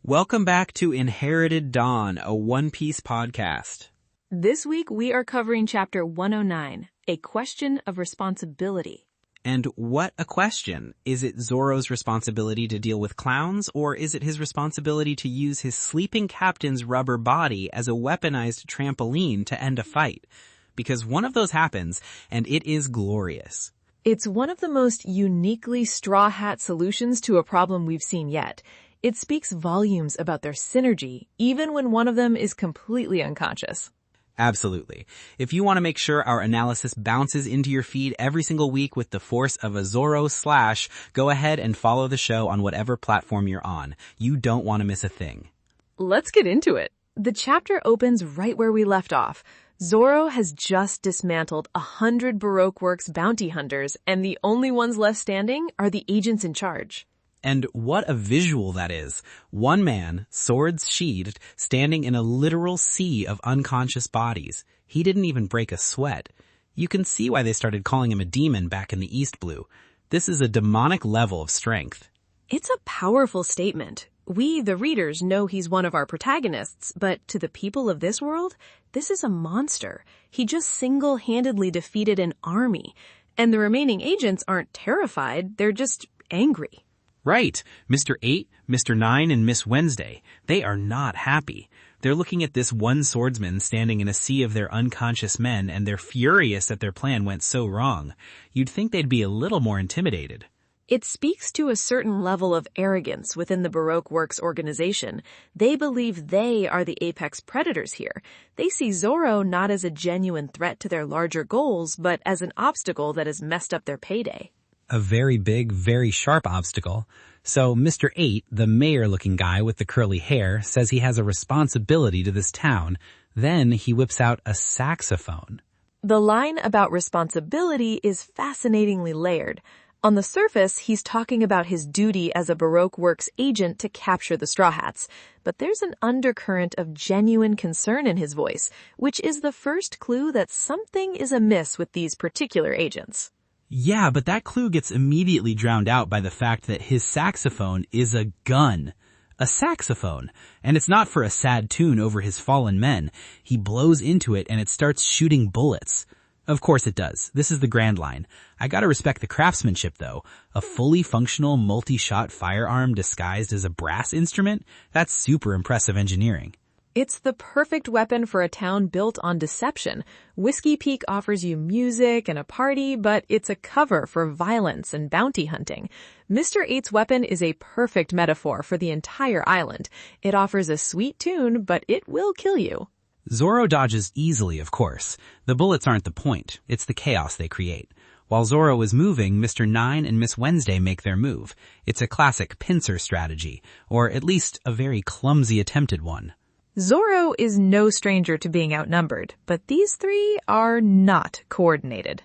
Welcome back to Inherited Dawn, a One Piece podcast. This week we are covering Chapter 109, A Question of Responsibility. And what a question. Is it Zoro's responsibility to deal with clowns, or is it his responsibility to use his sleeping captain's rubber body as a weaponized trampoline to end a fight? Because one of those happens, and it is glorious. It's one of the most uniquely straw hat solutions to a problem we've seen yet. It speaks volumes about their synergy, even when one of them is completely unconscious. Absolutely. If you want to make sure our analysis bounces into your feed every single week with the force of a Zoro slash, go ahead and follow the show on whatever platform you're on. You don't want to miss a thing. Let's get into it. The chapter opens right where we left off. Zoro has just dismantled 100 Baroque Works bounty hunters, and the only ones left standing are the agents in charge. And what a visual that is. One man, swords sheathed, standing in a literal sea of unconscious bodies. He didn't even break a sweat. You can see why they started calling him a demon back in the East Blue. This is a demonic level of strength. It's a powerful statement. We, the readers, know he's one of our protagonists, but to the people of this world, this is a monster. He just single-handedly defeated an army. And the remaining agents aren't terrified, they're just angry. Right. Mr. 8, Mr. 9, and Miss Wednesday. They are not happy. They're looking at this one swordsman standing in a sea of their unconscious men, and they're furious that their plan went so wrong. You'd think they'd be a little more intimidated. It speaks to a certain level of arrogance within the Baroque Works organization. They believe they are the apex predators here. They see Zoro not as a genuine threat to their larger goals, but as an obstacle that has messed up their payday. A very big, very sharp obstacle. So Mr. 8, the mayor-looking guy with the curly hair, says he has a responsibility to this town. Then he whips out a saxophone. The line about responsibility is fascinatingly layered. On the surface, he's talking about his duty as a Baroque Works agent to capture the Straw Hats. But there's an undercurrent of genuine concern in his voice, which is the first clue that something is amiss with these particular agents. Yeah, but that clue gets immediately drowned out by the fact that his saxophone is a gun. A saxophone. And it's not for a sad tune over his fallen men. He blows into it and it starts shooting bullets. Of course it does. This is the grand line. I gotta respect the craftsmanship though. A fully functional multi-shot firearm disguised as a brass instrument? That's super impressive engineering. It's the perfect weapon for a town built on deception. Whiskey Peak offers you music and a party, but it's a cover for violence and bounty hunting. Mr. 8's weapon is a perfect metaphor for the entire island. It offers a sweet tune, but it will kill you. Zoro dodges easily, of course. The bullets aren't the point. It's the chaos they create. While Zoro is moving, Mr. 9 and Miss Wednesday make their move. It's a classic pincer strategy, or at least a very clumsy attempted one. Zoro is no stranger to being outnumbered, but these three are not coordinated.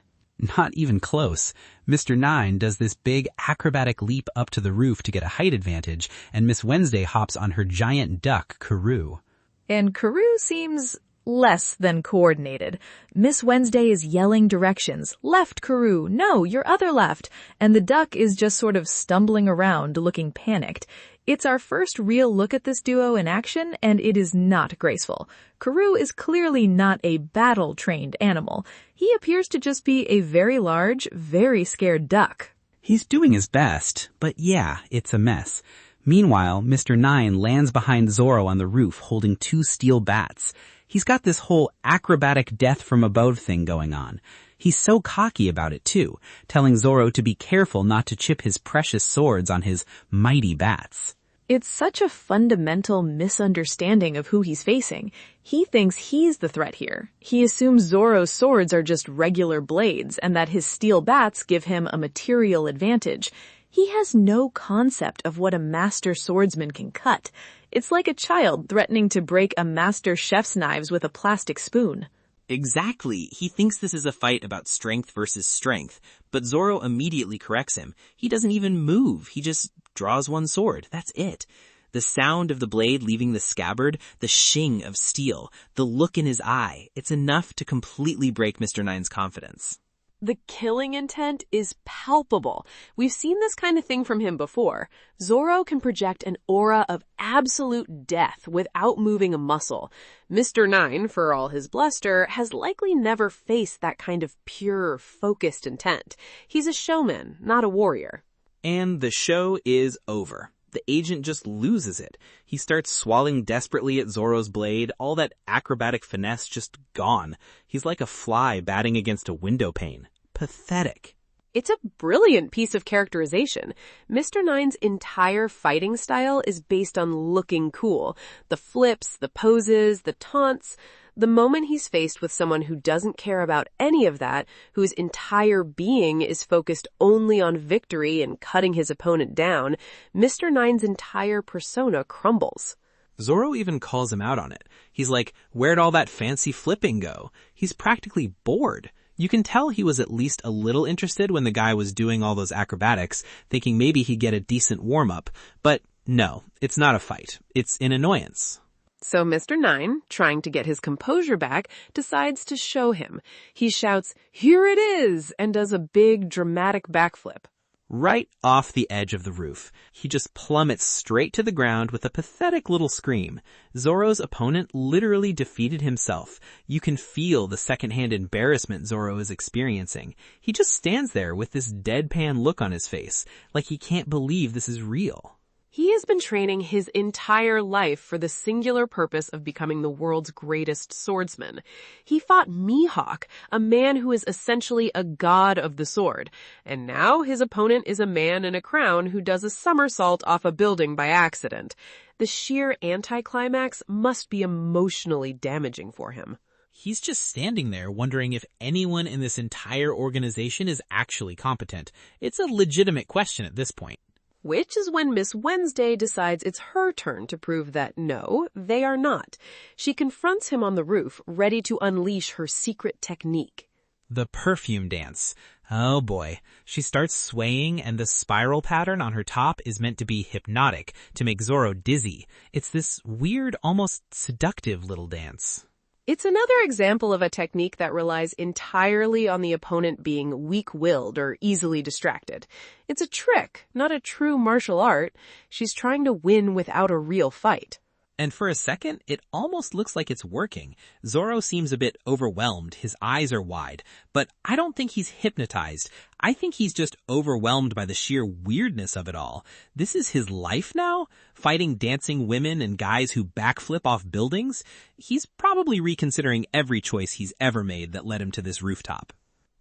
Not even close. Mr. 9 does this big acrobatic leap up to the roof to get a height advantage, and Miss Wednesday hops on her giant duck, Karoo. And Karoo seems less than coordinated. Miss Wednesday is yelling directions. Left, Karoo. No, your other left. And the duck is just sort of stumbling around, looking panicked. It's our first real look at this duo in action, and it is not graceful. Karoo is clearly not a battle-trained animal. He appears to just be a very large, very scared duck. He's doing his best, but yeah, it's a mess. Meanwhile, Mr. 9 lands behind Zoro on the roof holding 2 steel bats. He's got this whole acrobatic death from above thing going on. He's so cocky about it too, telling Zoro to be careful not to chip his precious swords on his mighty bats. It's such a fundamental misunderstanding of who he's facing. He thinks he's the threat here. He assumes Zoro's swords are just regular blades and that his steel bats give him a material advantage. He has no concept of what a master swordsman can cut. It's like a child threatening to break a master chef's knives with a plastic spoon. Exactly. He thinks this is a fight about strength versus strength, but Zoro immediately corrects him. He doesn't even move. He just draws one sword. That's it. The sound of the blade leaving the scabbard, the shing of steel, the look in his eye, it's enough to completely break Mr. 9's confidence. The killing intent is palpable. We've seen this kind of thing from him before. Zoro can project an aura of absolute death without moving a muscle. Mr. Nine, for all his bluster, has likely never faced that kind of pure, focused intent. He's a showman, not a warrior. And the show is over. The agent just loses it. He starts swallowing desperately at Zoro's blade, all that acrobatic finesse just gone. He's like a fly batting against a window pane. Pathetic. It's a brilliant piece of characterization. Mr. Nine's entire fighting style is based on looking cool. The flips, the poses, the taunts. The moment he's faced with someone who doesn't care about any of that, whose entire being is focused only on victory and cutting his opponent down, Mr. Nine's entire persona crumbles. Zoro even calls him out on it. He's like, where'd all that fancy flipping go? He's practically bored. You can tell he was at least a little interested when the guy was doing all those acrobatics, thinking maybe he'd get a decent warm-up. But no, it's not a fight. It's an annoyance. So Mr. Nine, trying to get his composure back, decides to show him. He shouts, "Here it is!" and does a big, dramatic backflip. Right off the edge of the roof. He just plummets straight to the ground with a pathetic little scream. Zoro's opponent literally defeated himself. You can feel the secondhand embarrassment Zoro is experiencing. He just stands there with this deadpan look on his face, like he can't believe this is real. He has been training his entire life for the singular purpose of becoming the world's greatest swordsman. He fought Mihawk, a man who is essentially a god of the sword. And now his opponent is a man in a crown who does a somersault off a building by accident. The sheer anticlimax must be emotionally damaging for him. He's just standing there wondering if anyone in this entire organization is actually competent. It's a legitimate question at this point. Which is when Miss Wednesday decides it's her turn to prove that no, they are not. She confronts him on the roof, ready to unleash her secret technique. The perfume dance. Oh boy. She starts swaying and the spiral pattern on her top is meant to be hypnotic, to make Zoro dizzy. It's this weird, almost seductive little dance. It's another example of a technique that relies entirely on the opponent being weak-willed or easily distracted. It's a trick, not a true martial art. She's trying to win without a real fight. And for a second, it almost looks like it's working. Zoro seems a bit overwhelmed. His eyes are wide. But I don't think he's hypnotized. I think he's just overwhelmed by the sheer weirdness of it all. This is his life now? Fighting dancing women and guys who backflip off buildings? He's probably reconsidering every choice he's ever made that led him to this rooftop.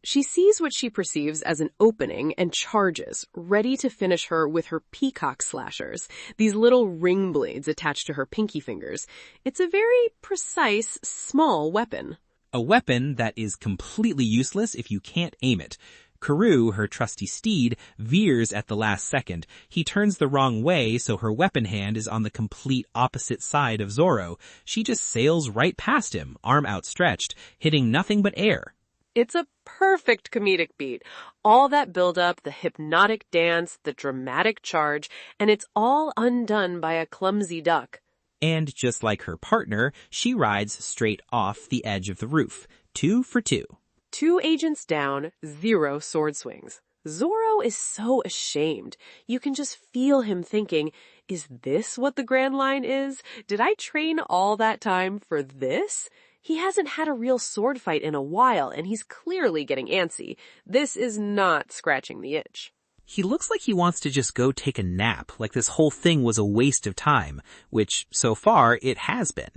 She sees what she perceives as an opening and charges, ready to finish her with her peacock slashers, these little ring blades attached to her pinky fingers. It's a very precise, small weapon. A weapon that is completely useless if you can't aim it. Karoo, her trusty steed, veers at the last second. He turns the wrong way, so her weapon hand is on the complete opposite side of Zoro. She just sails right past him, arm outstretched, hitting nothing but air. It's a perfect comedic beat. All that build-up, the hypnotic dance, the dramatic charge, and it's all undone by a clumsy duck. And just like her partner, she rides straight off the edge of the roof. 2 for 2. 2 agents down, 0 sword swings. Zoro is so ashamed. You can just feel him thinking, is this what the Grand Line is? Did I train all that time for this? He hasn't had a real sword fight in a while, and he's clearly getting antsy. This is not scratching the itch. He looks like he wants to just go take a nap, like this whole thing was a waste of time, which, so far, it has been.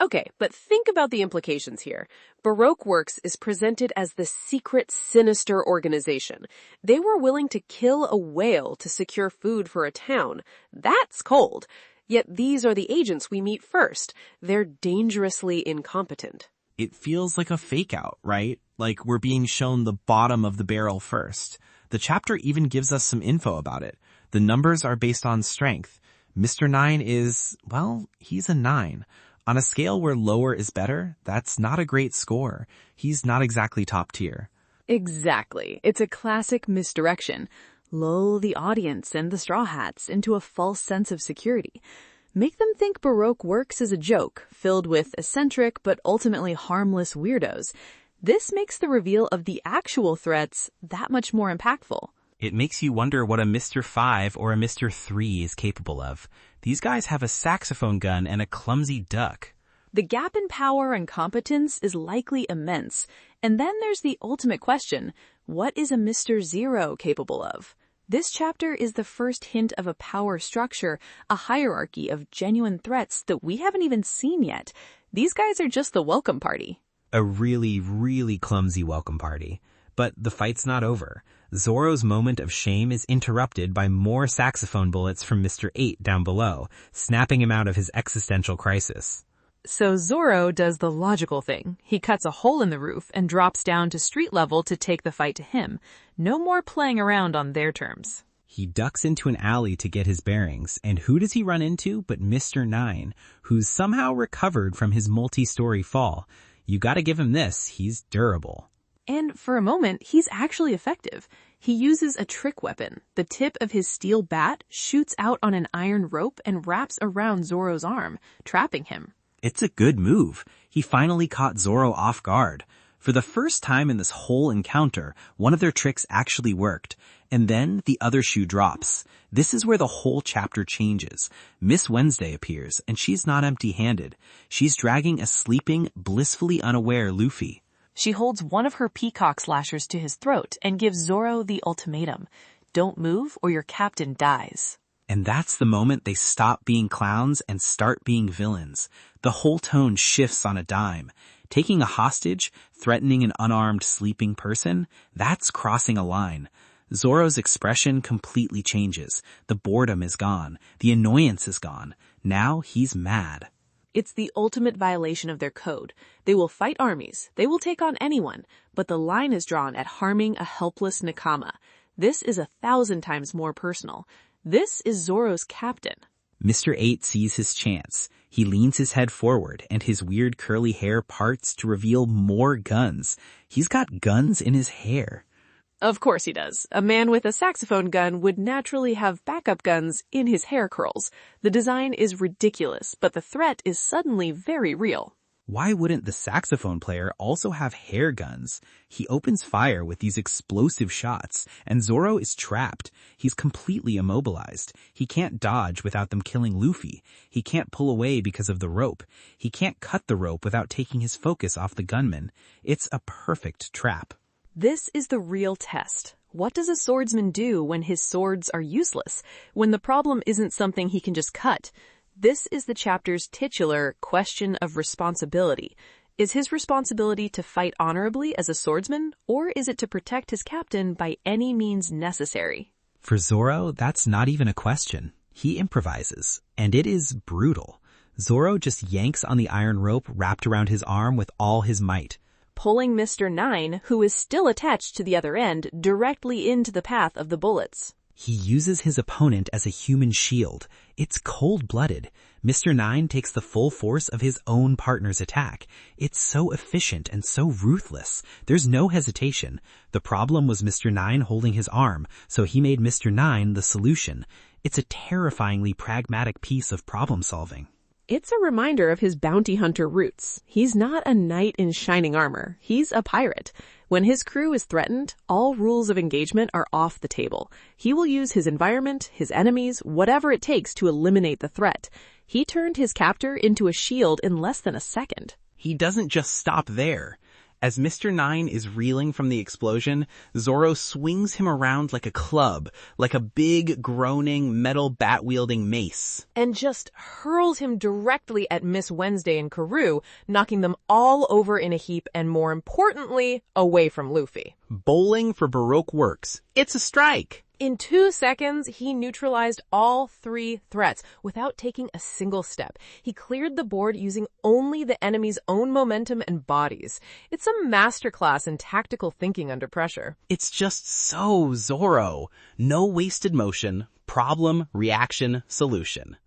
Okay, but think about the implications here. Baroque Works is presented as the secret, sinister organization. They were willing to kill a whale to secure food for a town. That's cold. Yet these are the agents we meet first. They're dangerously incompetent. It feels like a fake out, right? Like we're being shown the bottom of the barrel first. The chapter even gives us some info about it. The numbers are based on strength. Mr. 9 is, well, he's a 9. On a scale where lower is better, that's not a great score. He's not exactly top tier. Exactly. It's a classic misdirection. Lull the audience and the Straw Hats into a false sense of security. Make them think Baroque Works is a joke, filled with eccentric but ultimately harmless weirdos. This makes the reveal of the actual threats that much more impactful. It makes you wonder what a Mr. 5 or a Mr. 3 is capable of. These guys have a saxophone gun and a clumsy duck. The gap in power and competence is likely immense. And then there's the ultimate question, what is a Mr. Zero capable of? This chapter is the first hint of a power structure, a hierarchy of genuine threats that we haven't even seen yet. These guys are just the welcome party. A really, really clumsy welcome party. But the fight's not over. Zoro's moment of shame is interrupted by more saxophone bullets from Mr. 8 down below, snapping him out of his existential crisis. So Zoro does the logical thing. He cuts a hole in the roof and drops down to street level to take the fight to him. No more playing around on their terms. He ducks into an alley to get his bearings, and who does he run into but Mr. 9, who's somehow recovered from his multi-story fall. You gotta give him this, he's durable. And for a moment, he's actually effective. He uses a trick weapon. The tip of his steel bat shoots out on an iron rope and wraps around Zoro's arm, trapping him. It's a good move. He finally caught Zoro off guard. For the first time in this whole encounter, one of their tricks actually worked. And then the other shoe drops. This is where the whole chapter changes. Miss Wednesday appears, and she's not empty-handed. She's dragging a sleeping, blissfully unaware Luffy. She holds one of her peacock slashers to his throat and gives Zoro the ultimatum. Don't move or your captain dies. And that's the moment they stop being clowns and start being villains. The whole tone shifts on a dime. Taking a hostage, threatening an unarmed sleeping person, that's crossing a line. Zoro's expression completely changes. The boredom is gone. The annoyance is gone. Now he's mad. It's the ultimate violation of their code. They will fight armies. They will take on anyone. But the line is drawn at harming a helpless nakama. This is 1,000 times more personal. This is Zoro's captain. Mr. 8 sees his chance. He leans his head forward, and his weird curly hair parts to reveal more guns. He's got guns in his hair. Of course he does. A man with a saxophone gun would naturally have backup guns in his hair curls. The design is ridiculous, but the threat is suddenly very real. Why wouldn't the saxophone player also have hair guns? He opens fire with these explosive shots, and Zoro is trapped. He's completely immobilized. He can't dodge without them killing Luffy. He can't pull away because of the rope. He can't cut the rope without taking his focus off the gunman. It's a perfect trap. This is the real test. What does a swordsman do when his swords are useless? When the problem isn't something he can just cut? This is the chapter's titular question of responsibility. Is his responsibility to fight honorably as a swordsman, or is it to protect his captain by any means necessary? For Zoro, that's not even a question. He improvises, and it is brutal. Zoro just yanks on the iron rope wrapped around his arm with all his might, pulling Mr. 9, who is still attached to the other end, directly into the path of the bullets. He uses his opponent as a human shield. It's cold-blooded. Mr. 9 takes the full force of his own partner's attack. It's so efficient and so ruthless. There's no hesitation. The problem was Mr. 9 holding his arm, so he made Mr. 9 the solution. It's a terrifyingly pragmatic piece of problem-solving. It's a reminder of his bounty hunter roots. He's not a knight in shining armor. He's a pirate. When his crew is threatened, all rules of engagement are off the table. He will use his environment, his enemies, whatever it takes to eliminate the threat. He turned his captor into a shield in less than a second. He doesn't just stop there. As Mr. 9 is reeling from the explosion, Zoro swings him around like a club, like a big, groaning, metal bat-wielding mace. And just hurls him directly at Miss Wednesday and Karoo, knocking them all over in a heap and, more importantly, away from Luffy. Bowling for Baroque Works. It's a strike! In 2 seconds, he neutralized all 3 threats without taking a single step. He cleared the board using only the enemy's own momentum and bodies. It's a masterclass in tactical thinking under pressure. It's just so Zoro. No wasted motion. Problem, reaction, solution.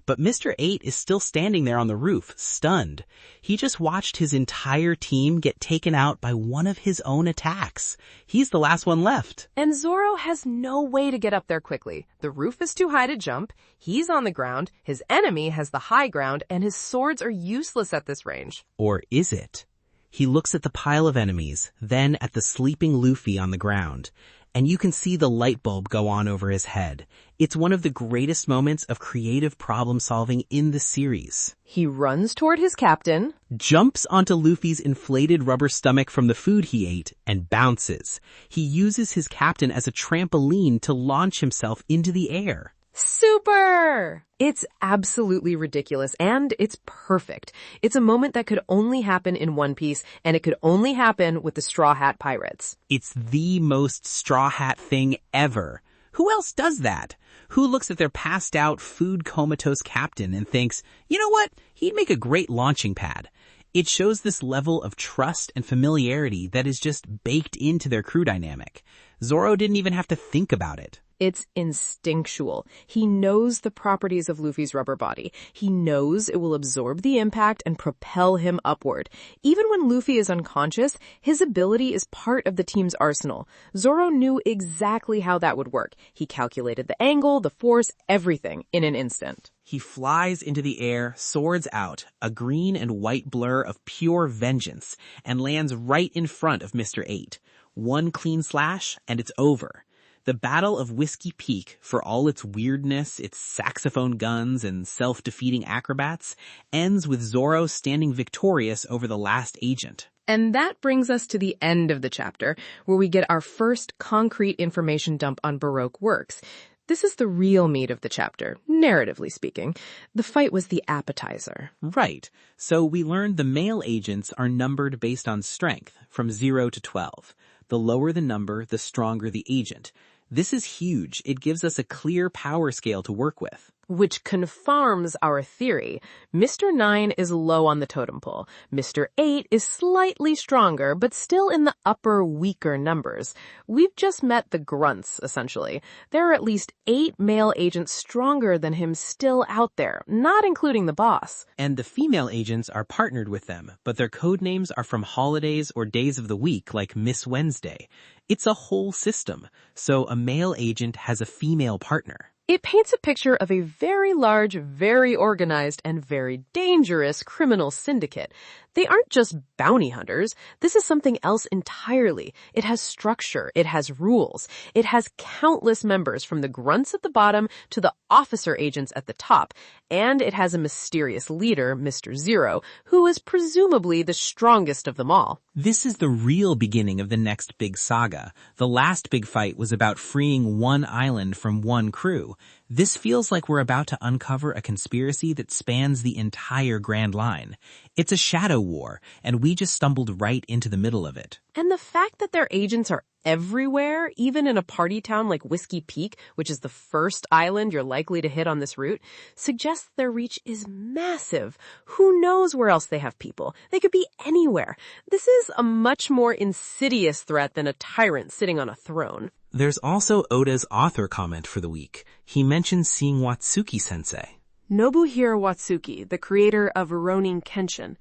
But Mr. 8 is still standing there on the roof, stunned. He just watched his entire team get taken out by one of his own attacks. He's the last one left. And Zoro has no way to get up there quickly. The roof is too high to jump, he's on the ground, his enemy has the high ground, and his swords are useless at this range. Or is it? He looks at the pile of enemies, then at the sleeping Luffy on the ground. And you can see the light bulb go on over his head. It's one of the greatest moments of creative problem solving in the series. He runs toward his captain, Jumps onto Luffy's inflated rubber stomach from the food he ate, and bounces. He uses his captain as a trampoline to launch himself into the air. Super! It's absolutely ridiculous, and it's perfect. It's a moment that could only happen in One Piece, and it could only happen with the Straw Hat Pirates. It's the most Straw Hat thing ever. Who else does that? Who looks at their passed-out, food-comatose captain and thinks, you know what, he'd make a great launching pad? It shows this level of trust and familiarity that is just baked into their crew dynamic. Zoro didn't even have to think about it. It's instinctual. He knows the properties of Luffy's rubber body. He knows it will absorb the impact and propel him upward. Even when Luffy is unconscious, his ability is part of the team's arsenal. Zoro knew exactly how that would work. He calculated the angle, the force, everything in an instant. He flies into the air, swords out, a green and white blur of pure vengeance, and lands right in front of Mr. 8. One clean slash, and it's over. The Battle of Whiskey Peak, for all its weirdness, its saxophone guns, and self-defeating acrobats, ends with Zoro standing victorious over the last agent. And that brings us to the end of the chapter, where we get our first concrete information dump on Baroque Works. This is the real meat of the chapter, narratively speaking. The fight was the appetizer. Right. So we learned the male agents are numbered based on strength, from 0 to 12. The lower the number, the stronger the agent. This is huge. It gives us a clear power scale to work with. Which confirms our theory. Mr. 9 is low on the totem pole. Mr. 8 is slightly stronger, but still in the upper, weaker numbers. We've just met the grunts, essentially. There are at least 8 male agents stronger than him still out there, not including the boss. And the female agents are partnered with them, but their code names are from holidays or days of the week, like Miss Wednesday. It's a whole system, so a male agent has a female partner. It paints a picture of a very large, very organized, and very dangerous criminal syndicate. They aren't just bounty hunters. This is something else entirely. It has structure. It has rules. It has countless members from the grunts at the bottom to the officer agents at the top. And it has a mysterious leader, Mr. Zero, who is presumably the strongest of them all. This is the real beginning of the next big saga. The last big fight was about freeing one island from one crew. This feels like we're about to uncover a conspiracy that spans the entire Grand Line. It's a shadow war, and we just stumbled right into the middle of it. And the fact that their agents are everywhere, even in a party town like Whiskey Peak, which is the first island you're likely to hit on this route, suggests their reach is massive. Who knows where else they have people? They could be anywhere. This is a much more insidious threat than a tyrant sitting on a throne. There's also Oda's author comment for the week. He mentions seeing Watsuki-sensei. Nobuhiro Watsuki, the creator of Rurouni Kenshin.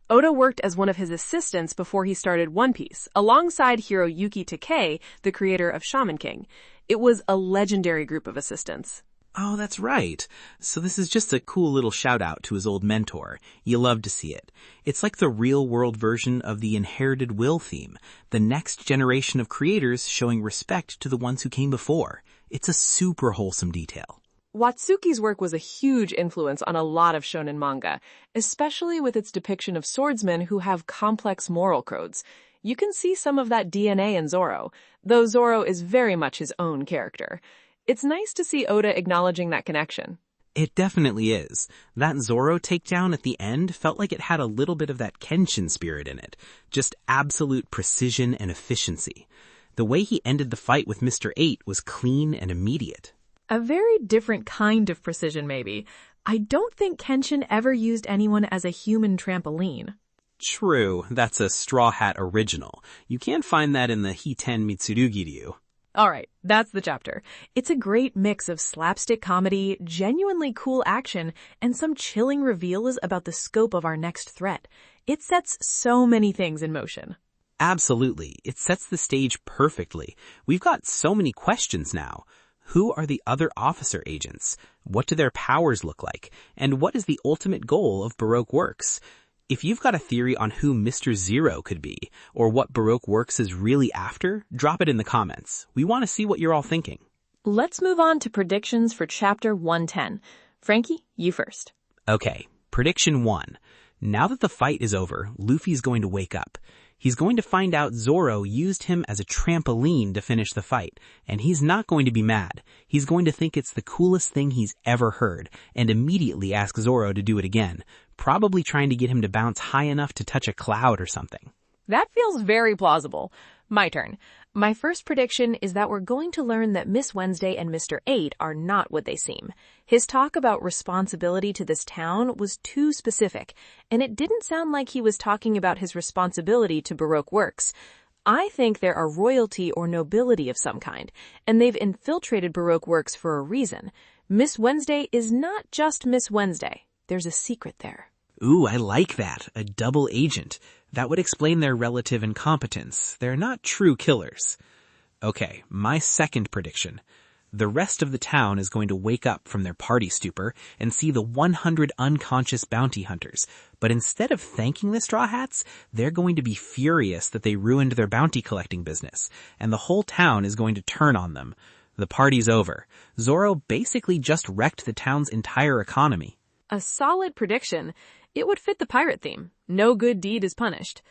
Oda worked as one of his assistants before he started One Piece, alongside Hiroyuki Takei, the creator of Shaman King. It was a legendary group of assistants. Oh, that's right. So this is just a cool little shout-out to his old mentor. You love to see it. It's like the real-world version of the inherited will theme, the next generation of creators showing respect to the ones who came before. It's a super wholesome detail. Watsuki's work was a huge influence on a lot of shonen manga, especially with its depiction of swordsmen who have complex moral codes. You can see some of that DNA in Zoro, though Zoro is very much his own character. It's nice to see Oda acknowledging that connection. It definitely is. That Zoro takedown at the end felt like it had a little bit of that Kenshin spirit in it. Just absolute precision and efficiency. The way he ended the fight with Mr. 8 was clean and immediate. A very different kind of precision, maybe. I don't think Kenshin ever used anyone as a human trampoline. True, that's a Straw Hat original. You can't find that in the Hiten Mitsurugi Ryu. All right, that's the chapter. It's a great mix of slapstick comedy, genuinely cool action, and some chilling reveals about the scope of our next threat. It sets so many things in motion. Absolutely. It sets the stage perfectly. We've got so many questions now. Who are the other officer agents? What do their powers look like? And what is the ultimate goal of Baroque Works? If you've got a theory on who Mr. Zero could be, or what Baroque Works is really after, drop it in the comments. We want to see what you're all thinking. Let's move on to predictions for Chapter 110. Franky, you first. Okay, prediction 1. Now that the fight is over, Luffy's going to wake up. He's going to find out Zoro used him as a trampoline to finish the fight, and he's not going to be mad. He's going to think it's the coolest thing he's ever heard, and immediately ask Zoro to do it again, probably trying to get him to bounce high enough to touch a cloud or something. That feels very plausible. My turn. My first prediction is that we're going to learn that Miss Wednesday and Mr. 8 are not what they seem. His talk about responsibility to this town was too specific, and it didn't sound like he was talking about his responsibility to Baroque Works. I think they're a royalty or nobility of some kind, and they've infiltrated Baroque Works for a reason. Miss Wednesday is not just Miss Wednesday. There's a secret there. Ooh, I like that. A double agent. That would explain their relative incompetence. They're not true killers. Okay, my second prediction. The rest of the town is going to wake up from their party stupor and see the 100 unconscious bounty hunters. But instead of thanking the Straw Hats, they're going to be furious that they ruined their bounty collecting business, and the whole town is going to turn on them. The party's over. Zoro basically just wrecked the town's entire economy. A solid prediction. It would fit the pirate theme. No good deed is punished.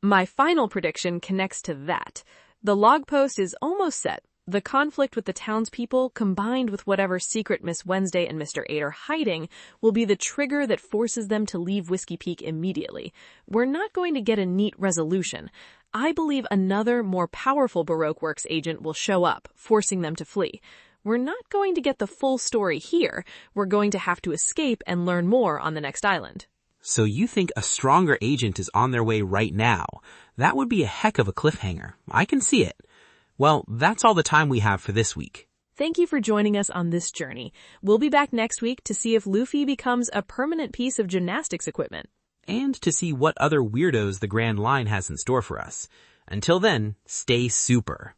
My final prediction connects to that. The log post is almost set. The conflict with the townspeople, combined with whatever secret Miss Wednesday and Mr. 8 are hiding, will be the trigger that forces them to leave Whiskey Peak immediately. We're not going to get a neat resolution. I believe another, more powerful Baroque Works agent will show up, forcing them to flee. We're not going to get the full story here. We're going to have to escape and learn more on the next island. So you think a stronger agent is on their way right now? That would be a heck of a cliffhanger. I can see it. Well, that's all the time we have for this week. Thank you for joining us on this journey. We'll be back next week to see if Luffy becomes a permanent piece of gymnastics equipment. And to see what other weirdos the Grand Line has in store for us. Until then, stay super.